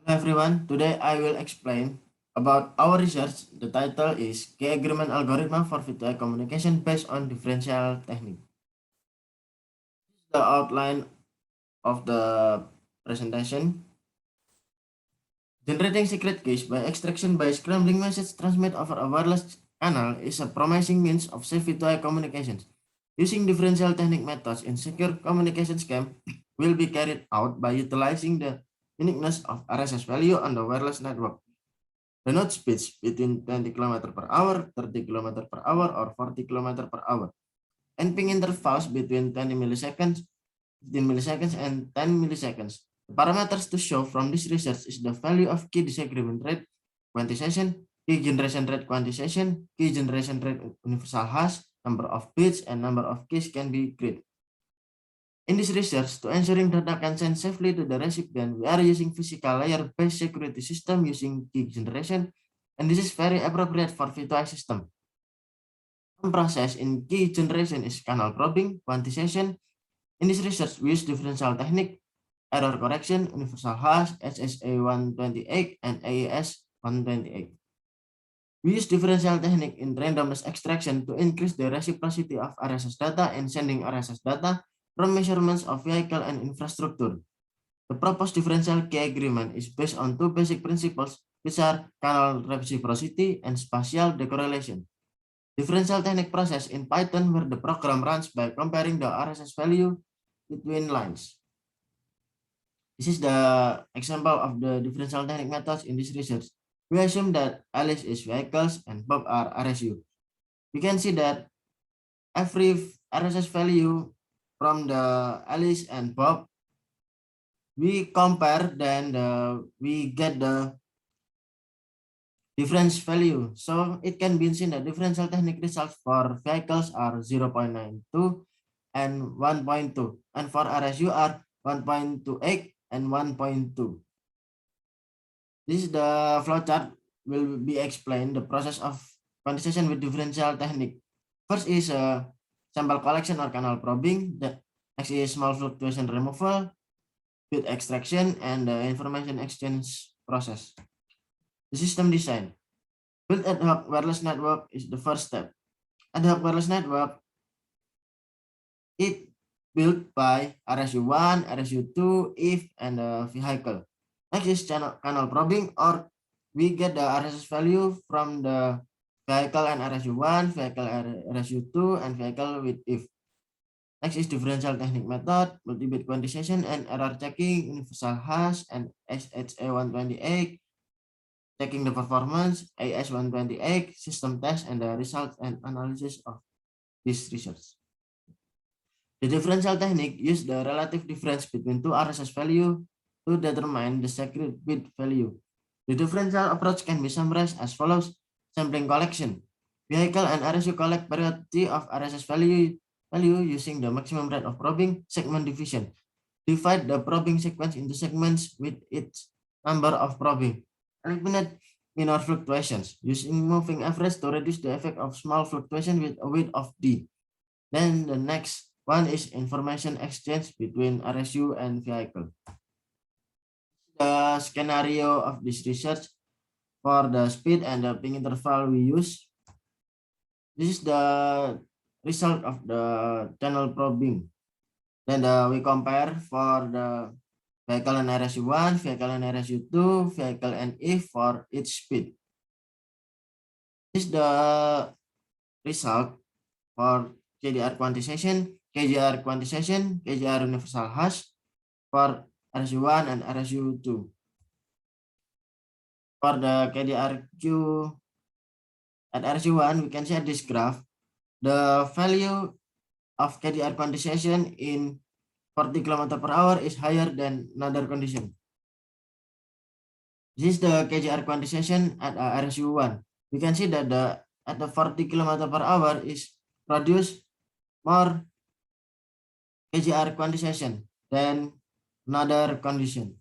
Hello everyone, today I will explain about our research. The title is Key Agreement Algorithm for V2I Communication based on Differential Technique. The outline of the presentation. Generating secret keys by extraction by scrambling message transmit over a wireless canal is a promising means of safe V2I communications. Using differential technique methods in secure communication scheme will be carried out by utilizing the uniqueness of RSS value on the wireless network. The node speeds between 20 km per hour, 30 km per hour, or 40 km per hour, and ping intervals between 20 milliseconds, 15 milliseconds, and 10 milliseconds. The parameters to show from this research is the value of key disagreement rate quantization, key generation rate quantization, key generation rate universal hash, number of bits, and number of keys can be created. In this research, to ensuring data can send safely to the recipient, we are using physical layer-based security system using key generation, and this is very appropriate for V2I system. One process in key generation is canal probing, quantization. In this research, we use differential technique, error correction, universal hash, SSA 128, and AES 128. We use differential technique in randomness extraction to increase the reciprocity of RSS data and sending RSS data from measurements of vehicle and infrastructure. The proposed differential key agreement is based on two basic principles, which are canal reciprocity and spatial decorrelation. Differential technique process in Python where the program runs by comparing the RSS value between lines. This is the example of the differential technique methods in this research. We assume that Alice is vehicles and Bob are RSU. We can see that every RSS value from the Alice and Bob, we compare, then we get the difference value. So it can be seen that differential technique results for vehicles are 0.92 and 1.2, and for RSU are 1.28 and 1.2. This is the flowchart will be explained the process of quantization with differential technique. First is sample collection or canal probing. The next is small fluctuation removal, bit extraction, and the information exchange process. The system design. Build ad hoc wireless network is the first step. Ad hoc wireless network, it built by RSU1, RSU2, if, and the vehicle. Next is canal probing, or we get the RSS value from the vehicle and RSU1, vehicle RSU2, and vehicle with if. Next is differential technique method, multi-bit quantization and error checking, universal hash, and SHA-128, checking the performance, AS-128, system test, and the results and analysis of this research. The differential technique use the relative difference between two RSS value to determine the secret bit value. The differential approach can be summarized as follows: sampling collection. Vehicle and RSU collect variety of RSS value using the maximum rate of probing. Segment division. Divide the probing sequence into segments with its number of probing. Eliminate minor fluctuations using moving average to reduce the effect of small fluctuation with a weight of D. Then the next one is information exchange between RSU and vehicle. The scenario of this research for the speed and the ping interval we use. This is the result of the channel probing. Then we compare for the vehicle and RSU1, vehicle and RSU2, vehicle and if for each speed. This is the result for KDR quantization, KGR universal hash for RSU1 and RSU2. For the KDRQ at RSU1, we can see at this graph, the value of KDR quantization in 40 km per hour is higher than another condition. This is the KGR quantization at RSU1. We can see that at the 40 km per hour is produce more KGR quantization than another condition.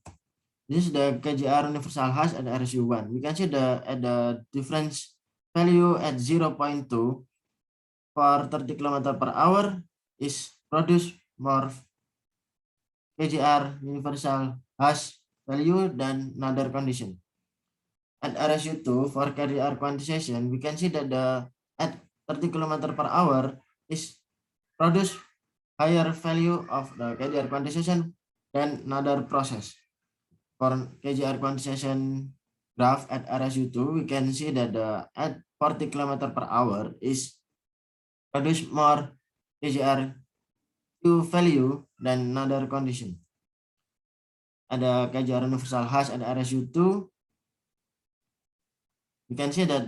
This is the KGR universal hash at RSU1. We can see at the difference value at 0.2 for 30 km per hour is produce more KGR universal hash value than another condition. At RSU2 for KDR quantization, we can see that at 30 km per hour is produce higher value of the KDR quantization than another process. For KGR quantization graph at RSU2, we can see that at 40 km per hour is produce more KGR2 value than another condition. Ada KGR universal hash at RSU2. You can see that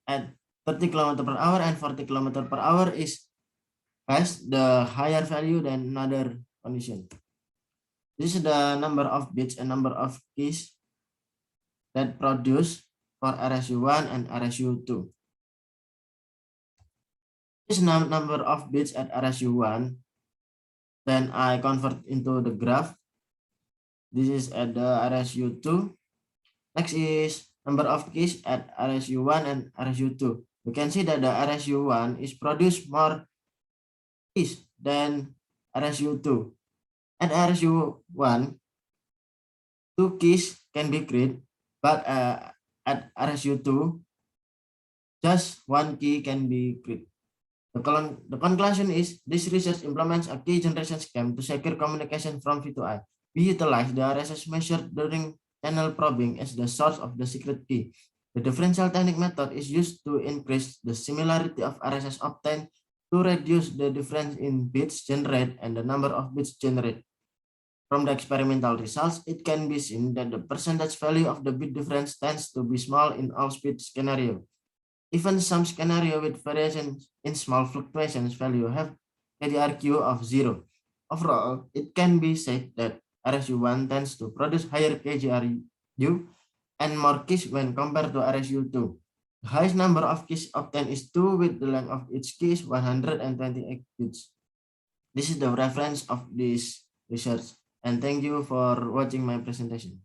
at 30 km per hour and 40 km per hour has the higher value than another condition. This is the number of bits and number of keys that produced for RSU1 and RSU2. This number of bits at RSU1, then I convert into the graph. This is at the RSU2. Next is number of keys at RSU1 and RSU2. You can see that the RSU1 is produce more keys than RSU2. At RSU1, 2 keys can be created, but at RSU2, just 1 key can be created. The conclusion is this research implements a key generation scheme to secure communication from V2I. We utilize the RSS measured during channel probing as the source of the secret key. The differential technique method is used to increase the similarity of RSS obtained to reduce the difference in bits generated and the number of bits generated. From the experimental results, it can be seen that the percentage value of the bit difference tends to be small in all speed scenarios. Even some scenario with variations in small fluctuations value have KDRQ of 0. Overall, it can be said that RSU1 tends to produce higher KGRU and more keys when compared to RSU2. The highest number of keys obtained is 2 with the length of each key is 128 bits. This is the reference of this research, and thank you for watching my presentation.